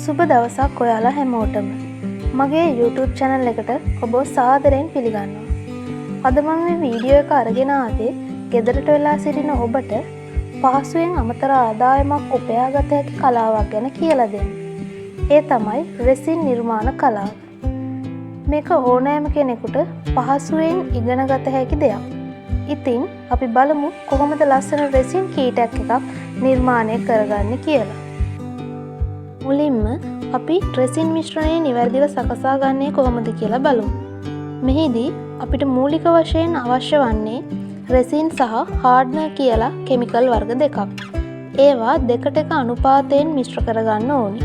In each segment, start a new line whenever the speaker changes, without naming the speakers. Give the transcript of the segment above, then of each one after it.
සුබ දවසක් ඔයාලා හැමෝටම. මගේ YouTube channel එකට ඔබ සාදරයෙන් පිළිගන්නවා. අද මම මේ වීඩියෝ එක අරගෙන ආවේ ගෙදරට වෙලා සිටින ඔබට පහසුවෙන් අමතර ආදායමක් උපයාගත හැකි කලාවක් ගැන කියලා දෙන්න. ඒ තමයි රෙසින් නිර්මාණ කලාව. මේක ඕනෑම කෙනෙකුට පහසුවෙන් ඉගෙන ගත හැකි දෙයක්. ඉතින් අපි බලමු කොහොමද ලස්සන රෙසින් කීටක් එකක් නිර්මාණය කරගන්නේ කියලා. මුලින්ම අපි රෙසින් මිශ්‍රණය නිවැරදිව සකසා ගන්නේ කොහොමද කියලා බලමු. මෙහිදී අපිට මූලික වශයෙන් අවශ්‍ය වන්නේ රෙසින් සහ හાર્ඩ්නර් කියලා කිමිකල් වර්ග දෙකක්. ඒවා දෙකට එක අනුපාතයෙන් මිශ්‍ර කරගන්න ඕනි.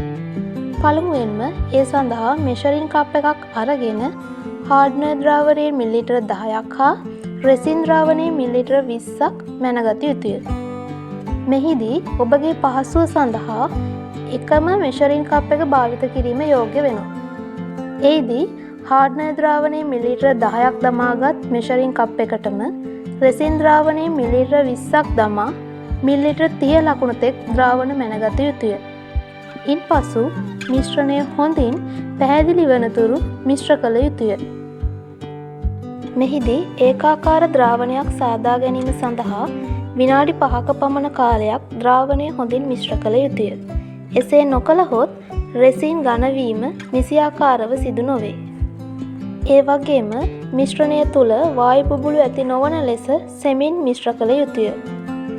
පළමුවෙන්ම ඒ සඳහා මෙෂරින් කප් එකක් අරගෙන හાર્ඩ්නර් ද්‍රාවණයේ මිලිලිටර 10ක් හා රෙසින් ද්‍රාවණයේ මිලිලිටර 20ක් මැනගත යුතුය. මෙහිදී ඔබගේ පහසුව සඳහා එකම මෙෂරින් කප් එක භාවිත කිරීම යෝග්‍ය වෙනවා. එෙහිදී හાર્ඩ්නර් ද්‍රාවණයේ මිලිලිටර 10ක් දමාගත් මෙෂරින් කප් එකටම රෙසින් ද්‍රාවණයේ මිලිලිටර 20ක් දමා මිලිලිටර 30 ලකුණු තෙක් ද්‍රාවණ මැනගත යුතුය. ඉන්පසු මිශ්‍රණය හොඳින් පැහැදිලි වනතුරු මිශ්‍ර කළ යුතුය. මෙහිදී ඒකාකාර ද්‍රාවණයක් සාදා ගැනීම සඳහා විනාඩි 5ක පමණ කාලයක් ද්‍රාවණය හොඳින් මිශ්‍ර කළ යුතුය. එසේ නොකළහොත් රෙසින් ඝනවීම නිසියාකාරව සිදු නොවේ. ඒ වගේම මිශ්‍රණය තුළ වායු බුබුළු ඇති නොවන ලෙස සෙමින් මිශ්‍ර කළ යුතුය.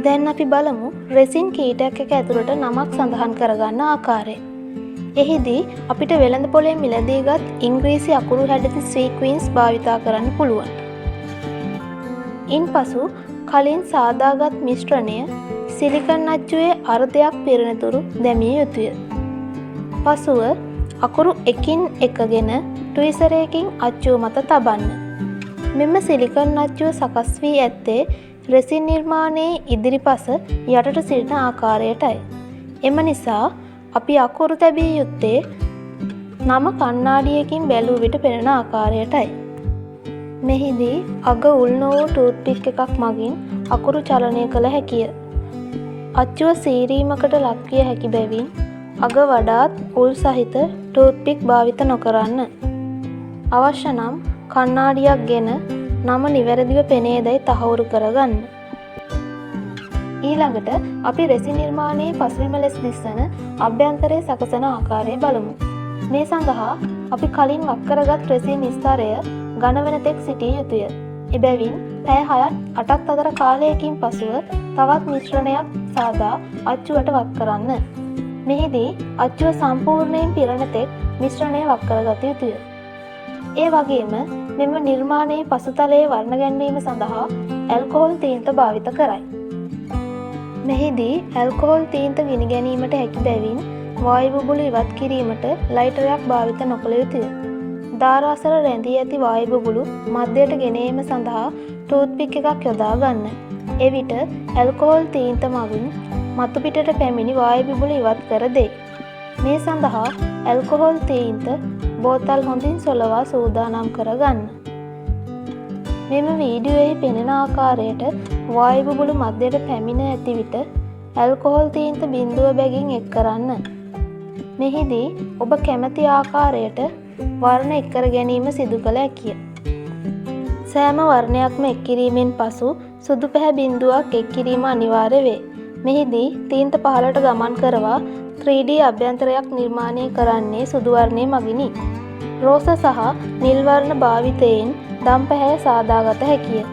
දැන් අපි බලමු රෙසින් කීටයක් එක ඇතුළට නමක් සඳහන් කරගන්න ආකාරය. එහිදී අපිට වෙළඳ පොලේ මිලදීගත් ඉංග්‍රීසි අකුරු හැඩති සීක්වීන්ස් භාවිතා කරන්න පුළුවන්. ඉන්පසු කලින් සාදාගත් මිශ්‍රණය සිලිකන් අච්චුවේ අර්ධයක් පිරෙනතුරු දැමිය යුතුය. පසුව අකුරු එකින් එකගෙන ට්විසරයකින් අච්චුව මත තබන්න. මෙම සිලිකන් අච්චුව සකස් වී ඇත්තේ රෙසින් නිර්මාණයේ ඉදිරිපස යටට සිටින ආකාරයටයි. එම නිසා අපි අකුරු තැබිය යුත්තේ නම කණ්ණාඩියකින් බැලූ විට පෙනෙන ආකාරයටයි. මෙහිදී අග උල් නොවූ ටූත්පික් එකක් මගින් අකුරු චලනය කළ හැකිය. අච්චුව සීරීමකට ලක්විය හැකි බැවින් අග වඩාත් උල් සහිත ටූත්පික් භාවිත නොකරන්න. අවශ්‍ය නම් කණ්ණාඩියක් ගෙන නම නිවැරදිව පෙනේදැයි තහවුරු කරගන්න. ඊළඟට අපි රෙසින් නිර්මාණයේ පසුබිම ලෙස දිස්වන අභ්‍යන්තරයේ සකසන ආකාරය බලමු. මේ සඳහා අපි කලින් වක් කරගත් රෙසින් ස්තරය ඝන වන තෙක් සිටිය යුතුය. එබැවින් පැය 6-8ක් අතර කාලයකින් පසුව තවත් මිශ්‍රණයක් සාදා අච්චුවට වක් කරන්න. මෙහිදී අච්චුව සම්පූර්ණයෙන් පිරෙන තෙක් මිශ්‍රණය වක් කරගත යුතුය. ඒ වගේම මෙම නිර්මාණයේ පසුතලයේ වර්ණ ගැන්වීම සඳහා ඇල්කොහොල් තීන්ත භාවිත කරයි. මෙහිදී ඇල්කොහොල් තීන්ත ගිනි ගැනීමට හැකි බැවින් වායු බුබුළු ඉවත් කිරීමට ලයිටරයක් භාවිත නොකළ යුතුය. දාරාසර රැඳී ඇති වායු බුබුළු මධ්‍යයට ගෙන ඒම සඳහා ටූත්පික් එකක් යොදා ගන්න. එවිට ඇල්කොහොල් තීන්ත මගින් මතු පිටට පැමිණි වායු බුබුළු ඉවත් කර දෙයි. මේ සඳහා ඇල්කොහොල් තීන්ත බෝතල් හොඳින් සොලවා සූදානම් කරගන්න. මෙම වීඩියෝයේ පෙනෙන ආකාරයට වායු බුබුළු මධ්‍යයට පැමිණ ඇති විට ඇල්කොහොල් තීන්ත බිඳුව බැගින් එක් කරන්න. මෙහිදී ඔබ කැමති ආකාරයට වර්ණ එක් කර ගැනීම සිදු කළ හැකිය. සෑම වර්ණයක්ම එක් කිරීමෙන් පසු සුදු පැහැ බිඳුවක් එක් කිරීම අනිවාර්ය වේ. මෙහිදී තීන්ත පහළට ගමන් කරවා 3D අභ්‍යන්තරයක් නිර්මාණය කරන්නේ සුදු වර්ණයේ මගිනි. රෝස සහ නිල් වර්ණ භාවිතයෙන් දම් පැහැය සාදාගත හැකිය.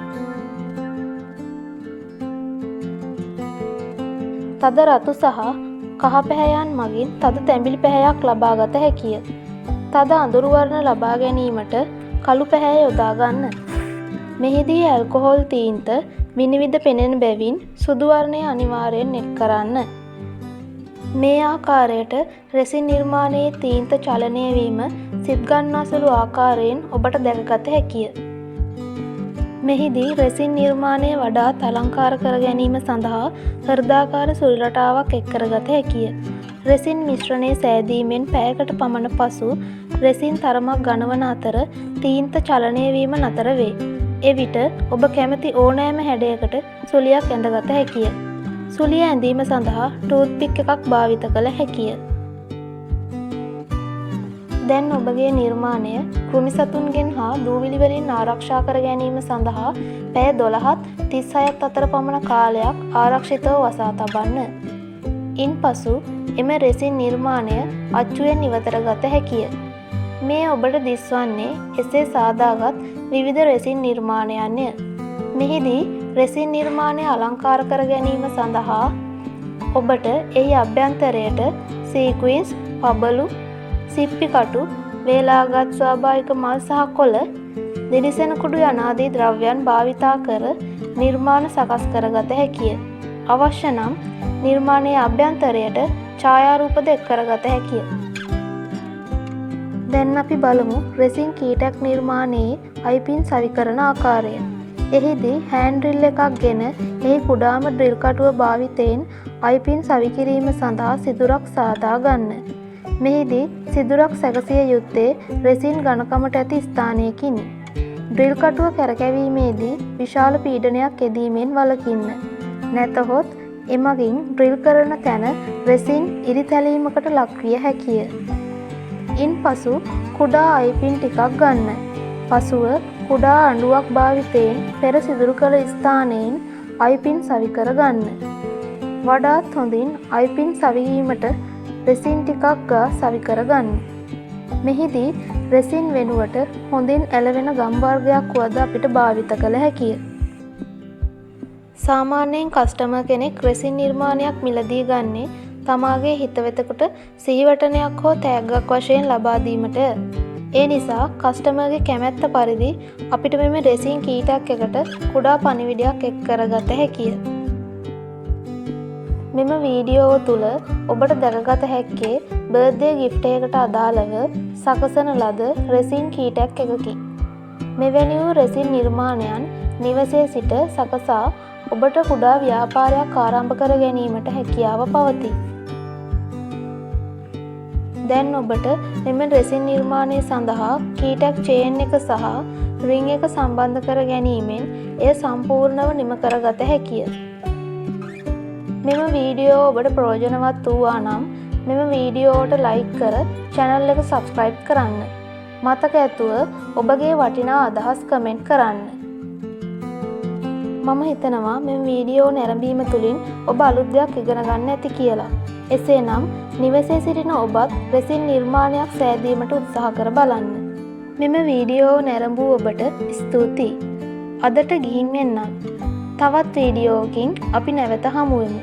තද රතු සහ කහ පැහැයන් මගින් තද තැඹිලි පැහැයක් ලබාගත හැකිය. තද අඳුරු වර්ණ ලබා ගැනීමට කළු පැහැය යොදා ගන්න. මෙහිදී ඇල්කොහොල් තීන්ත විනිවිද පෙනෙන බැවින් සුදු වර්ණය අනිවාර්යෙන් එක් කරන්න. මේ ආකාරයට රෙසින් නිර්මාණයේ තීන්ත චලනය වීම සිත් ගන්නාසුළු ආකාරයෙන් ඔබට දැකගත හැකිය. මෙහිදී රෙසින් නිර්මාණය වඩාත් අලංකාර කර ගැනීම සඳහා හෘදාකාර සුළි රටාවක් එක් කරගත හැකිය. රෙසින් මිශ්‍රණය සෑදීමෙන් පැයකට පමණ පසු රෙසින් තරමක් ඝනවන අතර තීන්ත චලනය වීම නතර වේ. එවිට ඔබ කැමති ඕනෑම හැඩයකට සුලියක් ඇඳගත හැකිය. සුලිය ඇඳීම සඳහා ටූත්පික් එකක් භාවිත කළ හැකිය. දැන් ඔබගේ නිර්මාණය කෘමිසතුන්ගෙන් හා දූවිලි වලින් ආරක්ෂා කර ගැනීම සඳහා පැය 12ත් 36ත් අතර පමණ කාලයක් ආරක්ෂිතව වසා තබන්න. ඉන්පසු එම රෙසින් නිර්මාණය අච්චුවෙන් ඉවතට ගත හැකිය. මේ ඔබට දිස්වන්නේ එසේ සාදාගත් විවිධ රෙසින් නිර්මාණයන්ය. මෙහිදී රෙසින් නිර්මාණය අලංකාර කර ගැනීම සඳහා ඔබට එහි අභ්‍යන්තරයට සීක්වින්ස්, පබලු, සිප්පි කටු, වේලාගත් ස්වාභාවික මල් සහ කොළ, දිලිසෙන කුඩු යනාදී ද්‍රව්‍යයන් භාවිතා කර නිර්මාණ සකස් කරගත හැකිය. අවශ්‍ය නම් නිර්මාණයේ අභ්‍යන්තරයට ඡායාරූපද එක් කරගත හැකිය. දැන් අපි බලමු රෙසින් කීටක් නිර්මාණයේ අයිපින් සවි කරන ආකාරය. එහිදී හෑන්ඩ් ඩ්‍රිල් එකක් ගෙන එහි කුඩාම ඩ්‍රිල් කටුව භාවිතයෙන් අයිපින් සවි කිරීම සඳහා සිදුරක් සාදා ගන්න. මෙහිදී සිදුරක් සැකසිය යුත්තේ රෙසින් ඝනකමට ඇති ස්ථානයකිනි. ඩ්‍රිල් කටුව කැරකැවීමේදී විශාල පීඩනයක් යෙදීමෙන් වළකින්න. නැතහොත් එමගින් ඩ්‍රිල් කරන තැන රෙසින් ඉරිතැලීමකට ලක්විය හැකිය. ඉන්පසු කුඩා අයිපින් ටිකක් ගන්න. පසුව කුඩා අඬුවක් භාවිතයෙන් පෙර සිදුරු කළ ස්ථානයෙන් අයිපින් සවි කර ගන්න. වඩාත් හොඳින් අයිපින් සවිවීමට රෙසින් ටිකක් ගා සවි කර ගන්න. මෙහිදී රෙසින් වෙනුවට හොඳින් ඇලවෙන ගම් වර්ගයක් වුවද අපිට භාවිත කළ හැකිය. සාමාන්‍යයෙන් කස්ටමර් කෙනෙක් රෙසින් නිර්මාණයක් මිලදී ගන්නේ තමාගේ හිතවතෙකුට සිහිවටනයක් හෝ තෑග්ගක් වශයෙන් ලබා දීමට. ඒ නිසා කස්ටමර්ගේ කැමැත්ත පරිදි අපිට මෙම රෙසින් කීටක් එකට කුඩා පණිවිඩයක් එක් කරගත හැකිය. මෙම වීඩියෝව තුළ ඔබට දැකගත හැක්කේ බර්ත්ඩේ ගිෆ්ට් එකකට අදාළව සකසන ලද රෙසින් කීටක් එකකි. මෙවැනි වූ රෙසින් නිර්මාණයන් නිවසේ සිට සකසා ඔබට කුඩා ව්‍යාපාරයක් ආරම්භ කර ගැනීමට හැකියාව පවතී. දැන් ඔබට මෙම රෙසින් නිර්මාණය සඳහා කීටක් චේන් එක සහ රින් එක සම්බන්ධ කර ගැනීමෙන් එය සම්පූර්ණව නිම කරගත හැකිය. මෙම වීඩියෝ ඔබට ප්‍රයෝජනවත් වූවා නම් මෙම වීඩියෝවට ලයික් කර channel එක subscribe කරන්න. මතක ඇතුව ඔබගේ වටිනා අදහස් කමෙන්ට් කරන්න. මම හිතනවා මෙම වීඩියෝ නැරඹීම තුළින් ඔබ අලුත් දෙයක් ඉගෙන ගන්න ඇති කියලා. එසේනම් නිවසේ සිටින ඔබත් රෙසින් නිර්මාණයක් සෑදීමට උත්සාහ කර බලන්න. මෙම වීඩියෝ නැරඹූ ඔබට ස්තුතියි. අදට ගිහින් එන්නම්. තවත් වීඩියෝකින් අපි නැවත හමුවෙමු.